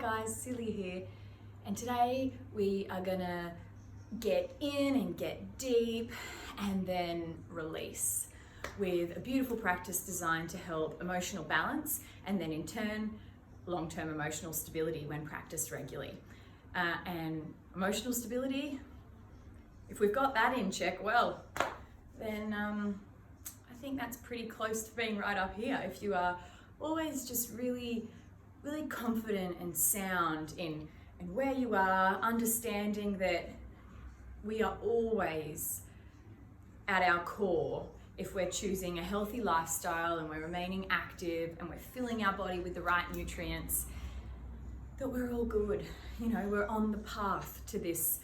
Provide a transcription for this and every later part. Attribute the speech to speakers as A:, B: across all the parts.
A: guys, Silly here, and today we are gonna get in and get deep and then release with a beautiful practice designed to help emotional balance and then in turn long-term emotional stability when practiced regularly. And emotional stability, if we've got that in check, well, then I think that's pretty close to being right up here. If you are always just really confident and sound in where you are, understanding that we are always at our core, if we're choosing a healthy lifestyle and we're remaining active and we're filling our body with the right nutrients, that we're all good. You know, we're on the path to this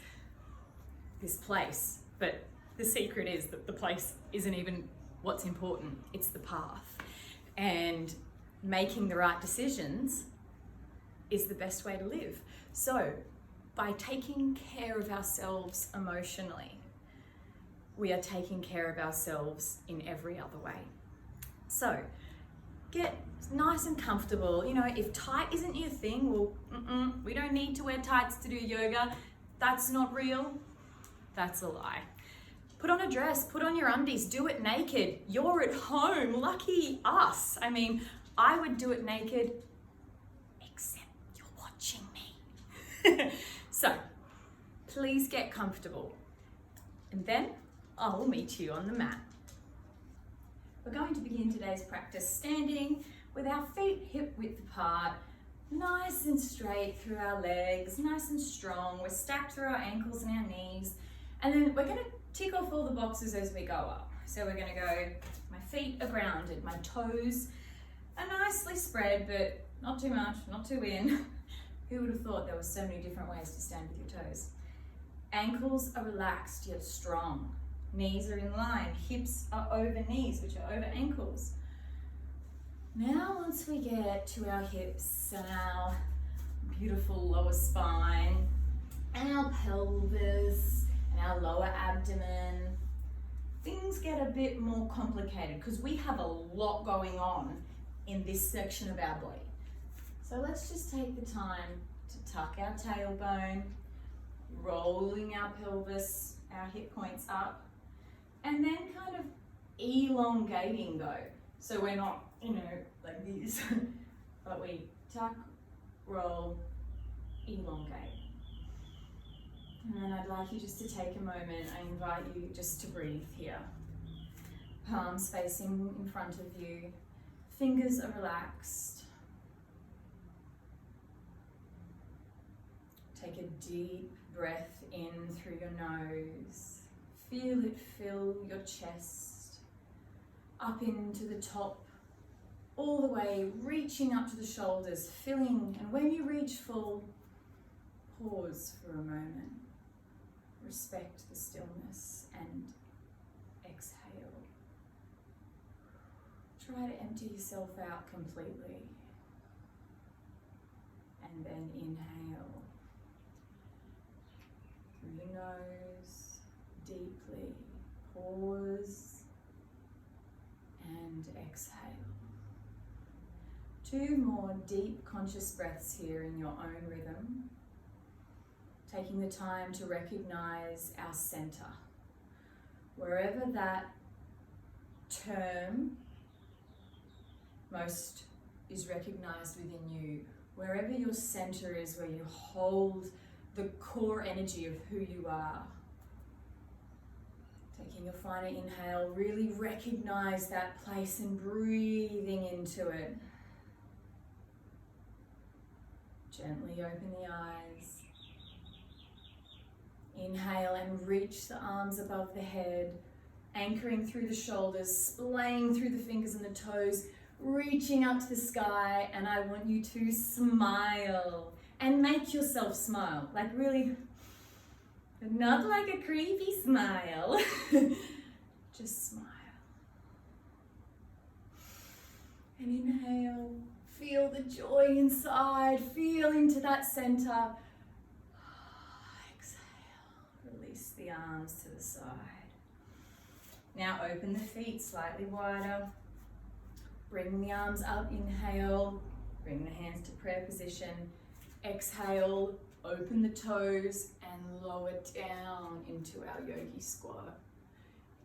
A: place. But the secret is that the place isn't even what's important, it's the path. And making the right decisions is the best way to live. So by taking care of ourselves emotionally, we are taking care of ourselves in every other way. So get nice and comfortable. You know, if tight isn't your thing, well, we don't need to wear tights to do yoga. That's not real. That's a lie. Put on a dress, put on your undies, do it naked. You're at home, lucky us. I mean, I would do it naked, except you're watching me. So, please get comfortable. And then I will meet you on the mat. We're going to begin today's practice standing with our feet hip width apart, nice and straight through our legs, nice and strong. We're stacked through our ankles and our knees. And then we're gonna tick off all the boxes as we go up. So we're gonna go, my feet are grounded, my toes are nicely spread, but not too much, not too in. Who would have thought there were so many different ways to stand with your toes? Ankles are relaxed yet strong. Knees are in line, hips are over knees, which are over ankles. Now once we get to our hips and our beautiful lower spine and our pelvis and our lower abdomen, things get a bit more complicated because we have a lot going on in this section of our body. So let's just take the time to tuck our tailbone, rolling our pelvis, our hip points up, and then kind of elongating though. So we're not, you know, like this, but we tuck, roll, elongate. And then I'd like you just to take a moment. I invite you just to breathe here. Palms facing in front of you. Fingers are relaxed. Take a deep breath in through your nose. Feel it fill your chest, up into the top, all the way, reaching up to the shoulders, filling, and when you reach full, pause for a moment. Respect the stillness and exhale. Try to empty yourself out completely. And then inhale through your nose, deeply. Pause and exhale. 2 more deep conscious breaths here in your own rhythm. Taking the time to recognize our center. Wherever that term most is recognized within you, wherever your center is, where you hold the core energy of who you are. Taking a final inhale, really recognize that place and breathing into it. Gently open the eyes. Inhale and reach the arms above the head, anchoring through the shoulders, splaying through the fingers and the toes, reaching up to the sky, and I want you to smile and make yourself smile, like really, but not like a creepy smile, just smile. And inhale, feel the joy inside, feel into that center. Release the arms to the side. Now open the feet slightly wider. Bring the arms up, inhale. Bring the hands to prayer position. Exhale, open the toes and lower down into our yogi squat.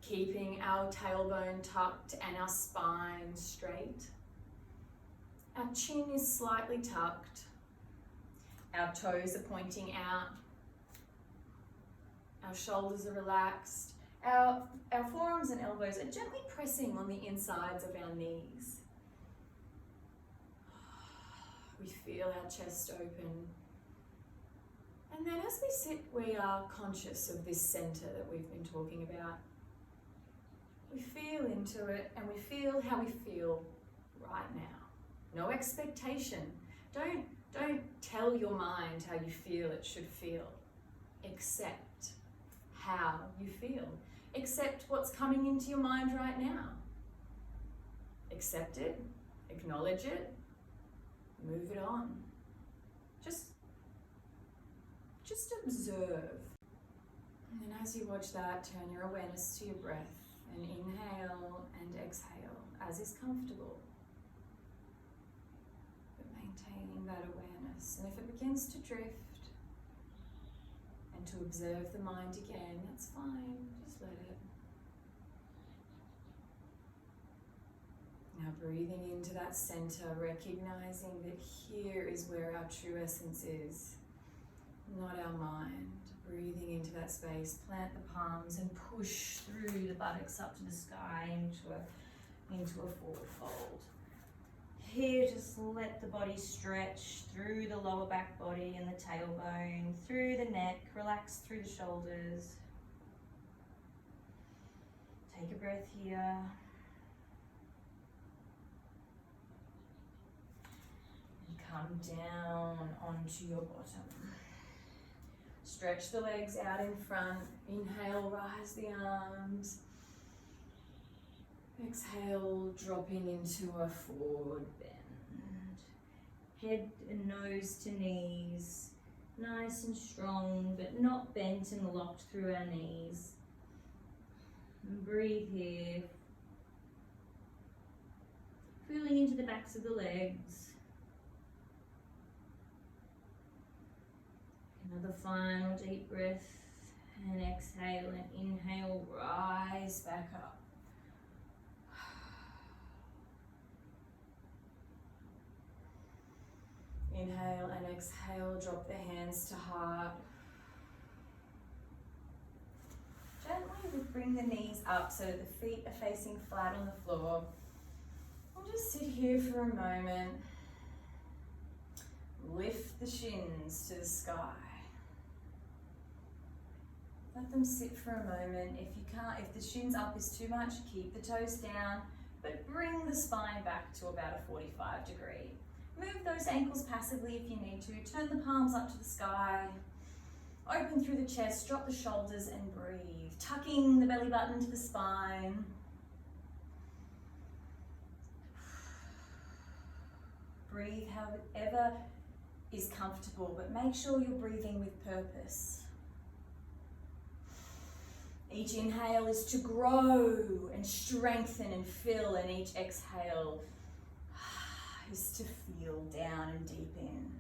A: Keeping our tailbone tucked and our spine straight. Our chin is slightly tucked. Our toes are pointing out. Our shoulders are relaxed. Our forearms and elbows are gently pressing on the insides of our knees. We feel our chest open. And then as we sit, we are conscious of this center that we've been talking about. We feel into it and we feel how we feel right now. No expectation. Don't tell your mind how you feel it should feel. Accept how you feel. Accept what's coming into your mind right now. Accept it, acknowledge it, move it on. Just observe. And then as you watch that, turn your awareness to your breath and inhale and exhale as is comfortable. But maintaining that awareness. And if it begins to drift and to observe the mind again, that's fine, just let it. Now breathing into that center, recognizing that here is where our true essence is, not our mind. Breathing into that space, plant the palms and push through the buttocks up to the sky into a forward fold. Here, just let the body stretch through the lower back body and the tailbone, through the neck, relax through the shoulders. Take a breath here. And come down onto your bottom. Stretch the legs out in front. Inhale, rise the arms. Exhale, dropping into a forward bend. Head and nose to knees. Nice and strong, but not bent and locked through our knees. And breathe here. Feeling into the backs of the legs. Another final deep breath and exhale and inhale, rise back up. Inhale and exhale, drop the hands to heart. Gently bring the knees up so that the feet are facing flat on the floor. And just sit here for a moment. Lift the shins to the sky. Let them sit for a moment. If the shins up is too much, keep the toes down, but bring the spine back to about a 45 degree. Move those ankles passively if you need to. Turn the palms up to the sky. Open through the chest, drop the shoulders and breathe. Tucking the belly button to the spine. Breathe however is comfortable, but make sure you're breathing with purpose. Each inhale is to grow and strengthen and fill, and each exhale is to feel down and deep in.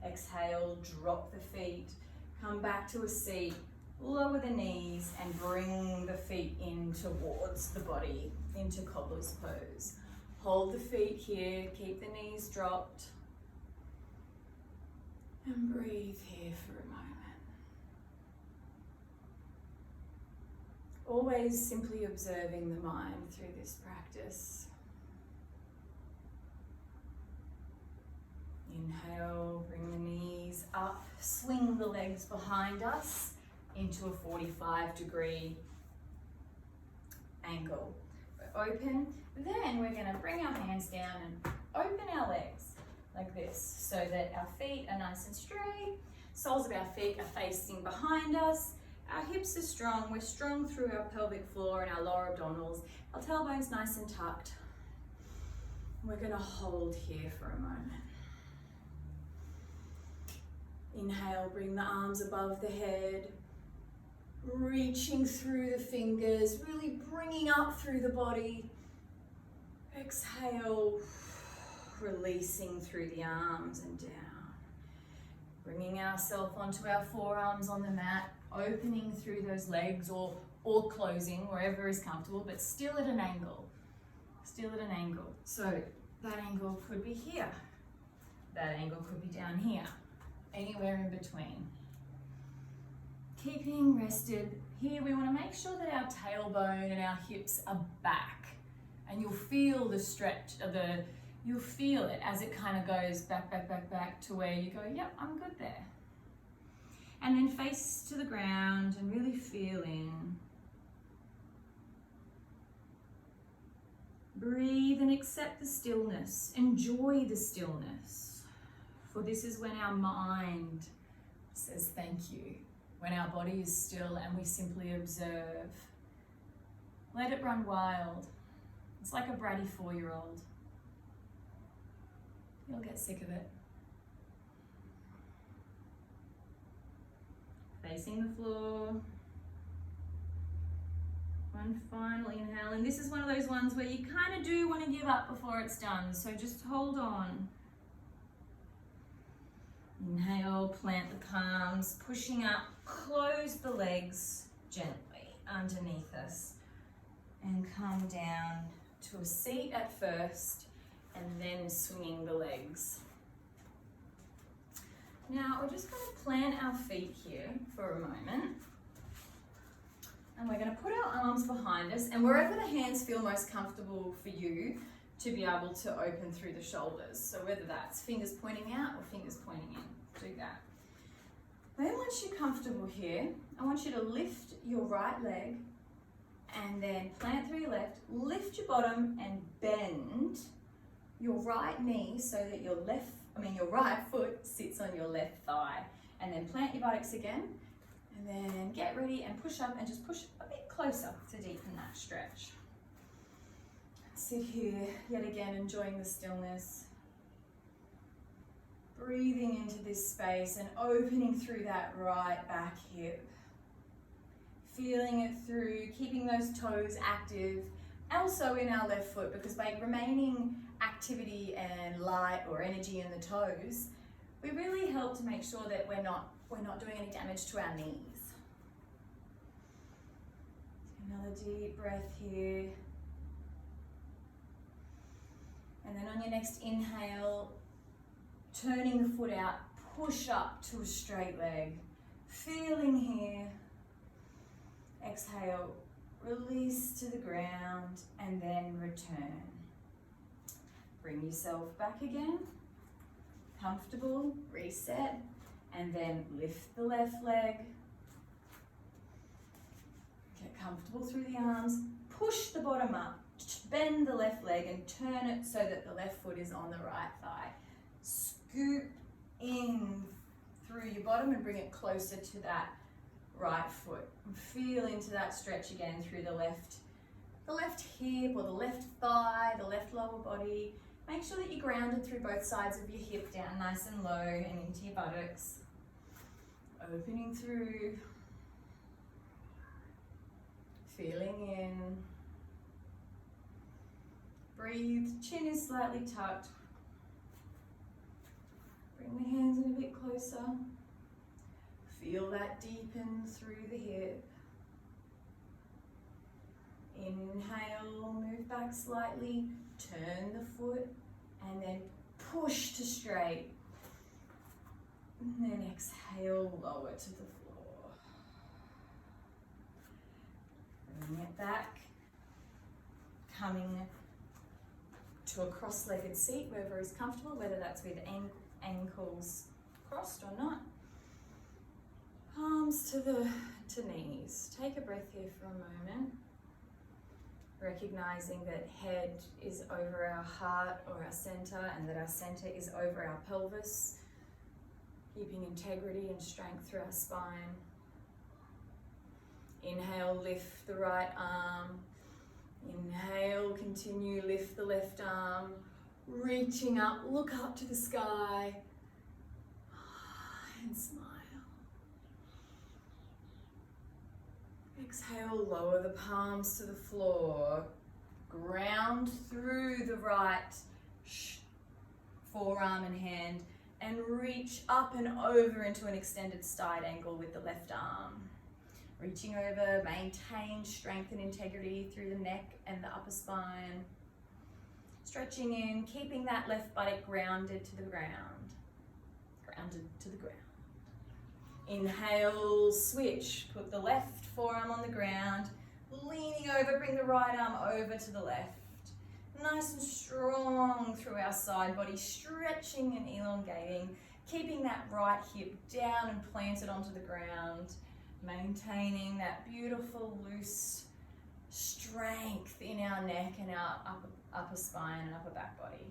A: Exhale, drop the feet, come back to a seat, lower the knees and bring the feet in towards the body, into cobbler's pose. Hold the feet here, keep the knees dropped, and breathe here for a moment. Always simply observing the mind through this practice. Inhale, bring the knees up, swing the legs behind us into a 45 degree angle. We're open, then we're going to bring our hands down and open our legs like this so that our feet are nice and straight, soles of our feet are facing behind us. Our hips are strong, we're strong through our pelvic floor and our lower abdominals. Our tailbone's nice and tucked. We're going to hold here for a moment. Inhale, bring the arms above the head, reaching through the fingers, really bringing up through the body. Exhale, releasing through the arms and down. bring ourselves onto our forearms on the mat, opening through those legs or closing, wherever is comfortable, but still at an angle. Still at an angle. So that angle could be here. That angle could be down here. Anywhere in between. Keeping rested. Here we want to make sure that our tailbone and our hips are back. And you'll feel the stretch of you'll feel it as it kind of goes back, back, back, back to where you go, yep, I'm good there. And then face to the ground and really feel in. Breathe and accept the stillness. Enjoy the stillness. For this is when our mind says thank you. When our body is still and we simply observe. Let it run wild. It's like a bratty 4-year-old. You'll get sick of it. Facing the floor. One final inhale, and this is one of those ones where you kind of do want to give up before it's done, so just hold on. Inhale, plant the palms, pushing up, close the legs gently underneath us, and come down to a seat at first, and then swinging the legs. Now we're just going to plant our feet here for a moment. And we're going to put our arms behind us, and wherever the hands feel most comfortable for you to be able to open through the shoulders. So whether that's fingers pointing out or fingers pointing in, do that. Then once you're comfortable here, I want you to lift your right leg and then plant through your left, lift your bottom and bend your right knee so that your right foot sits on your left thigh. And then plant your buttocks again. And then get ready and push up and just push a bit closer to deepen that stretch. Sit here, yet again, enjoying the stillness. Breathing into this space and opening through that right back hip. Feeling it through, keeping those toes active. Also in our left foot, because by remaining activity and light or energy in the toes, we really help to make sure that we're not doing any damage to our knees. Another deep breath here. And then on your next inhale, turning the foot out, push up to a straight leg. Feeling here. Exhale, release to the ground and then return. Bring yourself back again. Comfortable, reset. And then lift the left leg. Get comfortable through the arms. Push the bottom up. Bend the left leg and turn it so that the left foot is on the right thigh. Scoop in through your bottom and bring it closer to that right foot. And feel into that stretch again through the left hip or the left thigh, the left lower body. Make sure that you're grounded through both sides of your hip, down nice and low and into your buttocks. Opening through. Feeling in. Breathe, chin is slightly tucked. Bring the hands in a bit closer. Feel that deepen through the hip. Inhale, move back slightly, turn the foot, and then push to straight. And then exhale, lower to the floor. Bring it back. Coming to a cross-legged seat, wherever is comfortable, whether that's with ankles crossed or not. Palms to knees. Take a breath here for a moment. Recognizing that head is over our heart or our center, and that our center is over our pelvis. Keeping integrity and strength through our spine. Inhale, lift the right arm. Inhale, continue, lift the left arm. Reaching up, look up to the sky. And smile. Exhale, lower the palms to the floor. Ground through the right forearm and hand. and reach up and over into an extended side angle with the left arm. Reaching over, maintain strength and integrity through the neck and the upper spine. Stretching in, keeping that left buttock grounded to the ground. Grounded to the ground. Inhale, switch. Put the left forearm on the ground. Leaning over, bring the right arm over to the left. Nice and strong through our side body, stretching and elongating, keeping that right hip down and planted onto the ground, maintaining that beautiful loose strength in our neck and our upper spine and upper back body.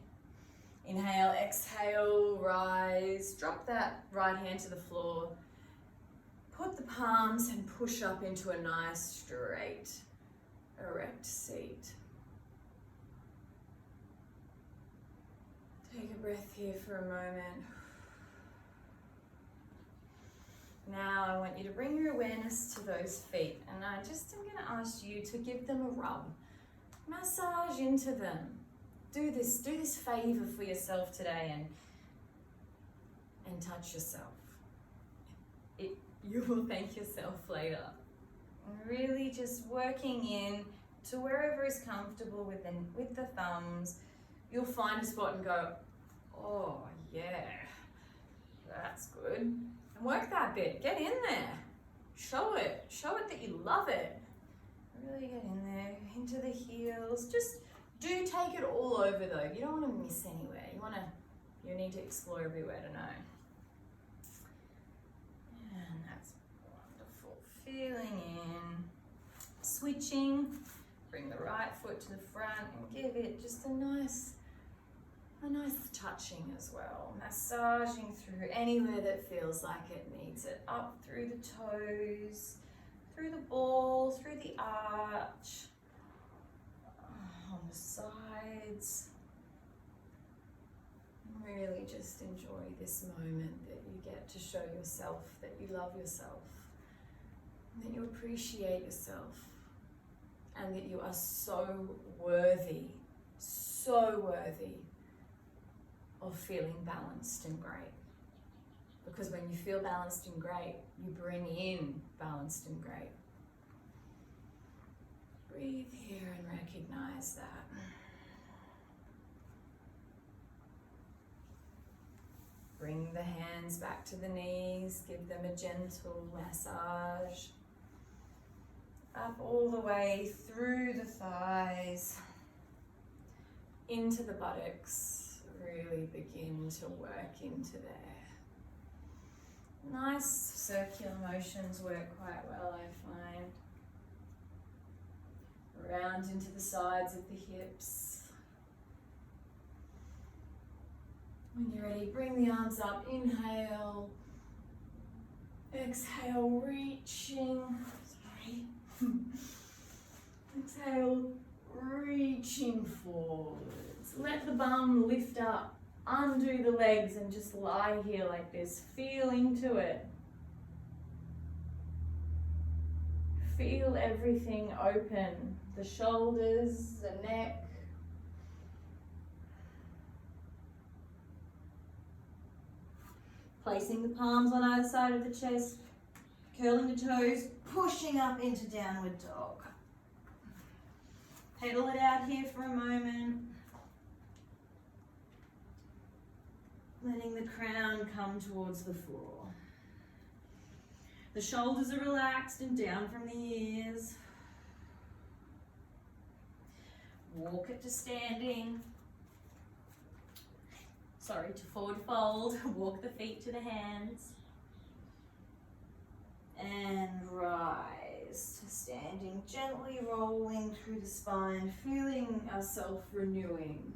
A: Inhale, exhale, rise, drop that right hand to the floor, put the palms and push up into a nice straight, erect seat. Take a breath here for a moment. Now I want you to bring your awareness to those feet, and I just am going to ask you to give them a rub. Massage into them. Do this favor for yourself today and touch yourself. You will thank yourself later. Really just working in to wherever is comfortable with the thumbs. You'll find a spot and go, oh yeah, that's good. And work that bit, get in there. Show it that you love it. Really get in there, into the heels. Just do take it all over though. You don't want to miss anywhere. You need to explore everywhere to know. And that's wonderful. Feeling in, switching. Bring the right foot to the front and give it just a nice touching as well. Massaging through anywhere that feels like it needs it. Up through the toes, through the ball, through the arch, on the sides. Really just enjoy this moment that you get to show yourself that you love yourself, that you appreciate yourself, and that you are so worthy of feeling balanced and great. Because when you feel balanced and great, you bring in balanced and great. Breathe here and recognize that. Bring the hands back to the knees, give them a gentle massage. Up all the way through the thighs, into the buttocks. Really begin to work into there. Nice circular motions work quite well, I find. Round into the sides of the hips. When you're ready, bring the arms up. Inhale. Exhale, reaching. Exhale, reaching forwards. Let the bum lift up. Undo the legs and just lie here like this. Feel into it. Feel everything open. The shoulders, the neck. Placing the palms on either side of the chest. Curling the toes. Pushing up into downward dog. Pedal it out here for a moment. Letting the crown come towards the floor. The shoulders are relaxed and down from the ears. Walk it to standing. To forward fold. Walk the feet to the hands. And rise to standing, gently rolling through the spine, feeling ourselves renewing.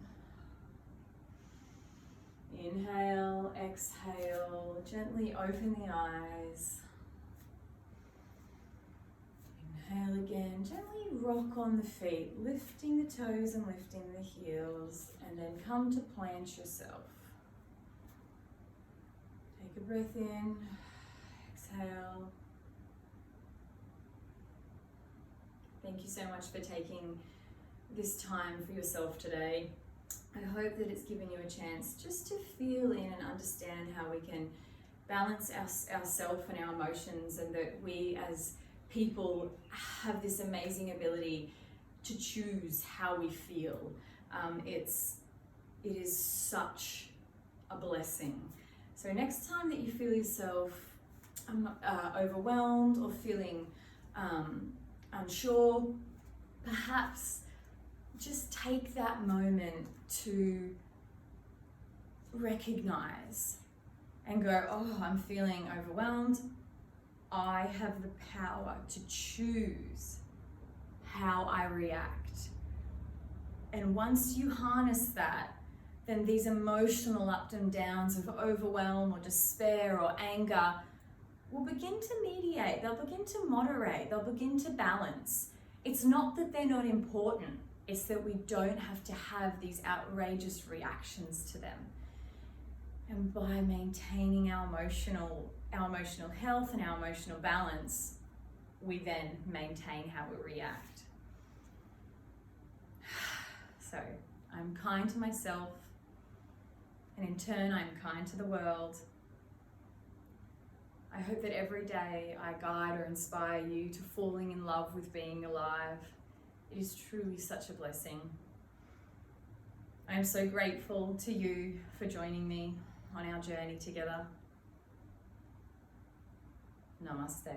A: Inhale, exhale, gently open the eyes. Inhale again, gently rock on the feet, lifting the toes and lifting the heels, and then come to plant yourself. Take a breath in, exhale. Thank you so much for taking this time for yourself today. I hope that it's given you a chance just to feel in and understand how we can balance ourselves and our emotions, and that we as people have this amazing ability to choose how we feel. It is such a blessing. So next time that you feel yourself overwhelmed or feeling unsure, perhaps just take that moment to recognize and go, oh, I'm feeling overwhelmed. I have the power to choose how I react. And once you harness that, then these emotional ups and downs of overwhelm or despair or anger will begin to mediate, they'll begin to moderate, they'll begin to balance. It's not that they're not important, it's that we don't have to have these outrageous reactions to them. And by maintaining our emotional health and our emotional balance, we then maintain how we react. So I'm kind to myself, and in turn I'm kind to the world. I hope that every day I guide or inspire you to falling in love with being alive. It is truly such a blessing. I am so grateful to you for joining me on our journey together. Namaste.